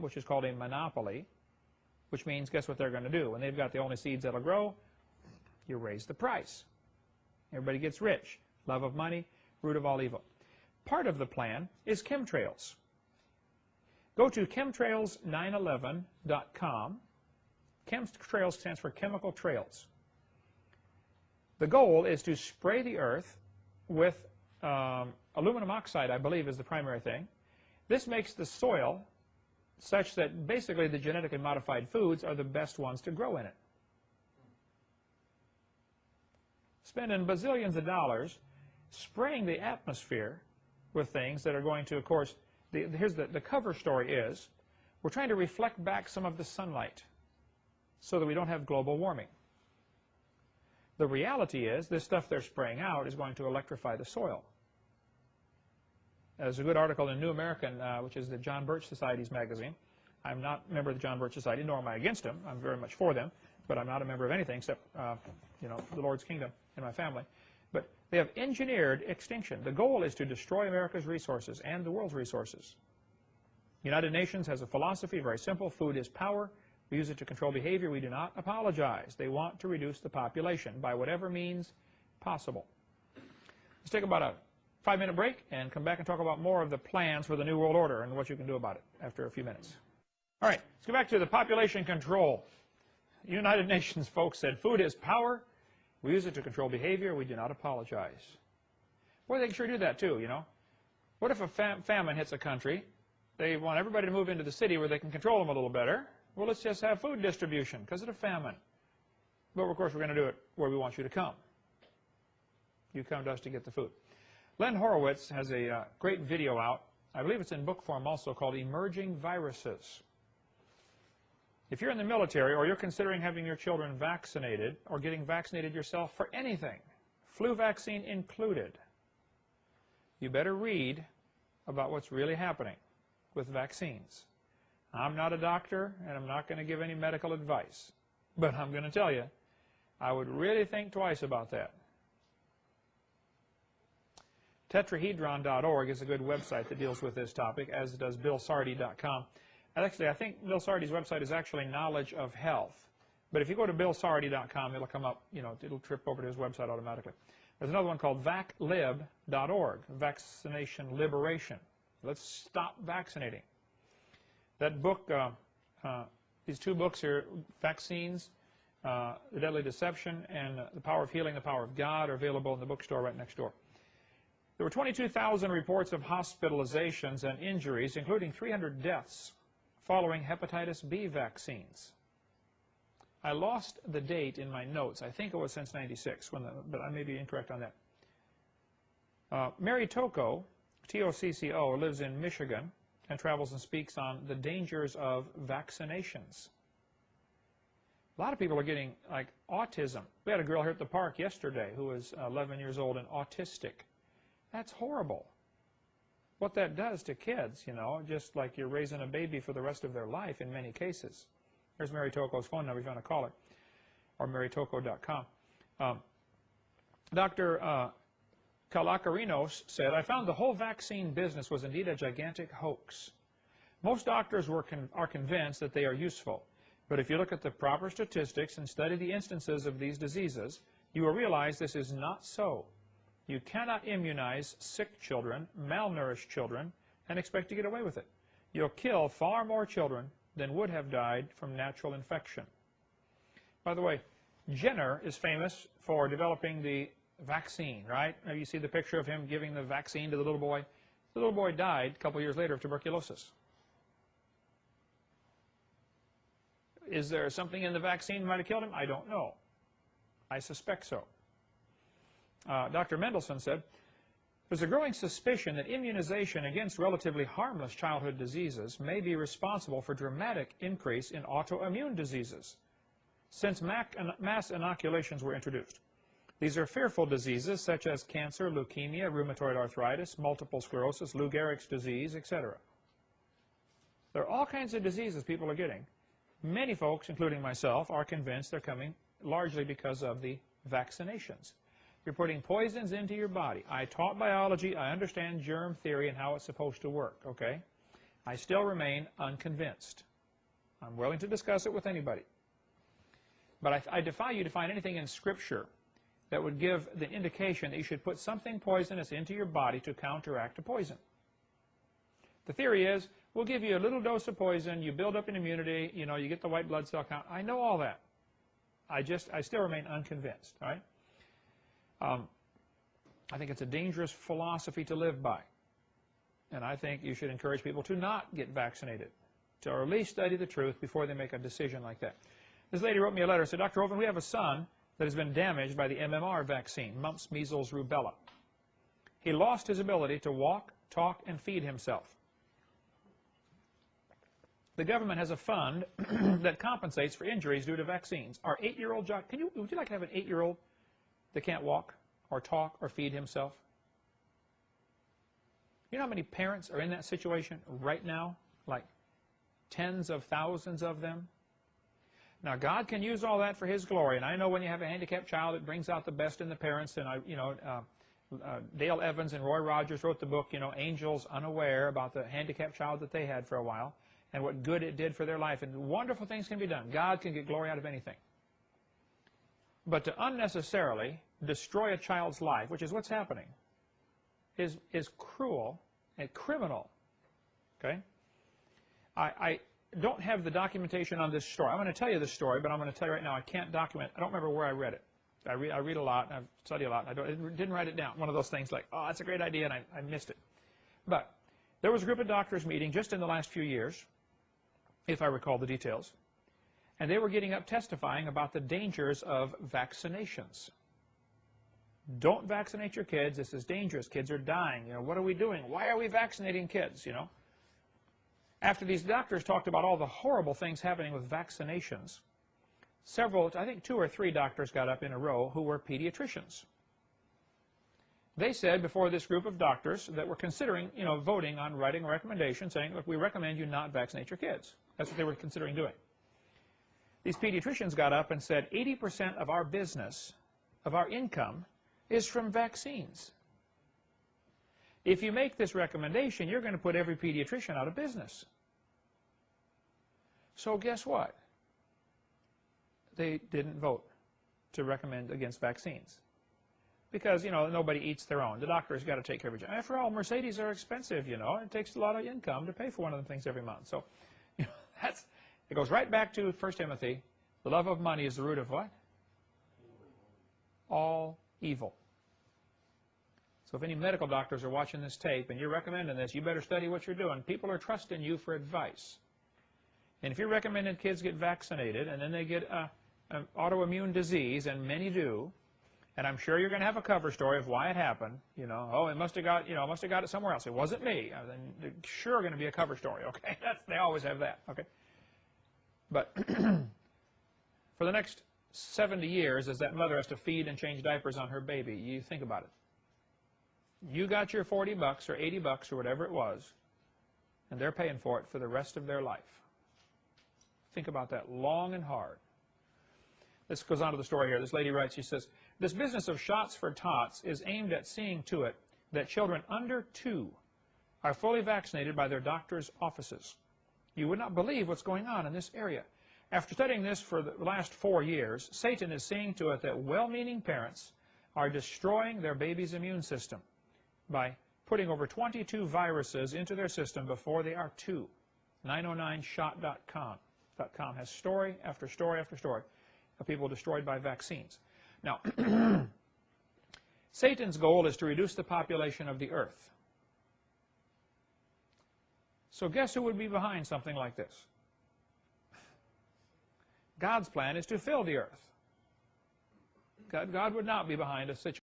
them, which is called a monopoly, which means guess what they're going to do? When they've got the only seeds that'll grow, you raise the price. Everybody gets rich. Love of money, root of all evil. Part of the plan is chemtrails. Go to chemtrails911.com. Chemtrails stands for chemical trails. The goal is to spray the earth with aluminum oxide, I believe, is the primary thing. This makes the soil such that basically the genetically modified foods are the best ones to grow in it. Spending bazillions of dollars spraying the atmosphere with things that are going to, of course, here's the cover story is, we're trying to reflect back some of the sunlight so that we don't have global warming. The reality is this stuff they're spraying out is going to electrify the soil. There's a good article in New American, which is the John Birch Society's magazine. I'm not a member of the John Birch Society, nor am I against them. I'm very much for them, but I'm not a member of anything except, you know, the Lord's kingdom and my family. But they have engineered extinction. The goal is to destroy America's resources and the world's resources. The United Nations has a philosophy, very simple. Food is power. We use it to control behavior. We do not apologize. They want to reduce the population by whatever means possible. Let's take about a 5-minute break and come back and talk about more of the plans for the New World Order and what you can do about it after a few minutes. All right, let's go back to the population control. The United Nations folks said food is power. We use it to control behavior. We do not apologize. Boy, they can sure do that too, you know. What if a famine hits a country? They want everybody to move into the city where they can control them a little better. Well, let's just have food distribution because of the famine. But, of course, we're going to do it where we want you to come. You come to us to get the food. Len Horowitz has a great video out. I believe it's in book form also, called Emerging Viruses. If you're in the military or you're considering having your children vaccinated or getting vaccinated yourself for anything, flu vaccine included, you better read about what's really happening with vaccines. I'm not a doctor, and I'm not going to give any medical advice. But I'm going to tell you, I would really think twice about that. Tetrahedron.org is a good website that deals with this topic, as does BillSardi.com. And actually, I think Bill Sardi's website is actually Knowledge of Health. But if you go to BillSardi.com, it'll come up, you know, it'll trip over to his website automatically. There's another one called VacLib.org, Vaccination Liberation. Let's stop vaccinating. That book, these two books here, Vaccines, The Deadly Deception, and The Power of Healing, The Power of God, are available in the bookstore right next door. There were 22,000 reports of hospitalizations and injuries, including 300 deaths, following hepatitis B vaccines. I lost the date in my notes. I think it was since '96, but I may be incorrect on that. Mary Tocco, T-O-C-C-O, lives in Michigan and travels and speaks on the dangers of vaccinations. A lot of people are getting, like, autism. We had a girl here at the park yesterday who was 11 years old and autistic. That's horrible. What that does to kids, you know, just like you're raising a baby for the rest of their life in many cases. Here's Mary Tocco's phone number if you want to call her, or marytocco.com. Dr. Kalakarinos said, I found the whole vaccine business was indeed a gigantic hoax. Most doctors are convinced that they are useful. But if you look at the proper statistics and study the instances of these diseases, you will realize this is not so. You cannot immunize sick children, malnourished children, and expect to get away with it. You'll kill far more children than would have died from natural infection. By the way, Jenner is famous for developing the vaccine, right? Now you see the picture of him giving the vaccine to the little boy. The little boy died a couple years later of tuberculosis. Is there something in the vaccine that might have killed him? I don't know. I suspect so. Dr. Mendelsohn said, there's a growing suspicion that immunization against relatively harmless childhood diseases may be responsible for dramatic increase in autoimmune diseases since mass inoculations were introduced. These are fearful diseases such as cancer, leukemia, rheumatoid arthritis, multiple sclerosis, Lou Gehrig's disease, etc. There are all kinds of diseases people are getting. Many folks, including myself, are convinced they're coming largely because of the vaccinations. You're putting poisons into your body. I taught biology. I understand germ theory and how it's supposed to work, okay? I still remain unconvinced. I'm willing to discuss it with anybody. But I defy you to find anything in Scripture that would give the indication that you should put something poisonous into your body to counteract a poison. The theory is, we'll give you a little dose of poison, you build up an immunity, you get the white blood cell count. I know all that. I still remain unconvinced, all right? I think it's a dangerous philosophy to live by. And I think you should encourage people to not get vaccinated, to at least study the truth before they make a decision like that. This lady wrote me a letter and said, Dr. Hovind, we have a son that has been damaged by the MMR vaccine, mumps, measles, rubella. He lost his ability to walk, talk, and feed himself. The government has a fund that compensates for injuries due to vaccines. Our 8-year-old child, would you like to have an 8-year-old that can't walk or talk or feed himself? You know how many parents are in that situation right now? Like tens of thousands of them. Now, God can use all that for His glory. And I know when you have a handicapped child, it brings out the best in the parents. And Dale Evans and Roy Rogers wrote the book, Angels Unaware, about the handicapped child that they had for a while and what good it did for their life. And wonderful things can be done. God can get glory out of anything. But to unnecessarily destroy a child's life, which is what's happening, is cruel and criminal. Okay? I don't have the documentation on this story. I'm going to tell you this story, but I'm going to tell you right now I can't document. I don't remember where I read it. I read a lot, and I study a lot, and I didn't write it down. One of those things like, oh, that's a great idea, and I missed it. But there was a group of doctors meeting just in the last few years, if I recall the details, and they were getting up testifying about the dangers of vaccinations. Don't vaccinate your kids. This is dangerous. Kids are dying. What are we doing? Why are we vaccinating kids? After these doctors talked about all the horrible things happening with vaccinations, several, I think 2 or 3 doctors got up in a row who were pediatricians. They said before this group of doctors that were considering, voting on writing a recommendation saying, look, we recommend you not vaccinate your kids. That's what they were considering doing. These pediatricians got up and said 80% of our business, of our income, is from vaccines. If you make this recommendation, you're going to put every pediatrician out of business. So guess what? They didn't vote to recommend against vaccines. Because, nobody eats their own. The doctor's got to take care of it. After all, Mercedes are expensive, It takes a lot of income to pay for one of them things every month. So, it goes right back to 1 Timothy. The love of money is the root of what? All evil. So if any medical doctors are watching this tape and you're recommending this, you better study what you're doing. People are trusting you for advice. And if you're recommending kids get vaccinated and then they get an autoimmune disease, and many do, and I'm sure you're going to have a cover story of why it happened, oh, it must have got it somewhere else. It wasn't me. Then there's sure going to be a cover story, okay? They always have that, okay? But for the next 70 years, as that mother has to feed and change diapers on her baby, you think about it. You got your $40 or $80 or whatever it was, and they're paying for it for the rest of their life. Think about that long and hard. This goes on to the story here. This lady writes, she says, this business of shots for tots is aimed at seeing to it that children under 2 are fully vaccinated by their doctor's offices. You would not believe what's going on in this area. After studying this for the last 4 years, Satan is seeing to it that well-meaning parents are destroying their baby's immune system by putting over 22 viruses into their system before they are 2. 909shot.com has story after story after story of people destroyed by vaccines. Now, Satan's goal is to reduce the population of the earth. So guess who would be behind something like this? God's plan is to fill the earth. God would not be behind a situation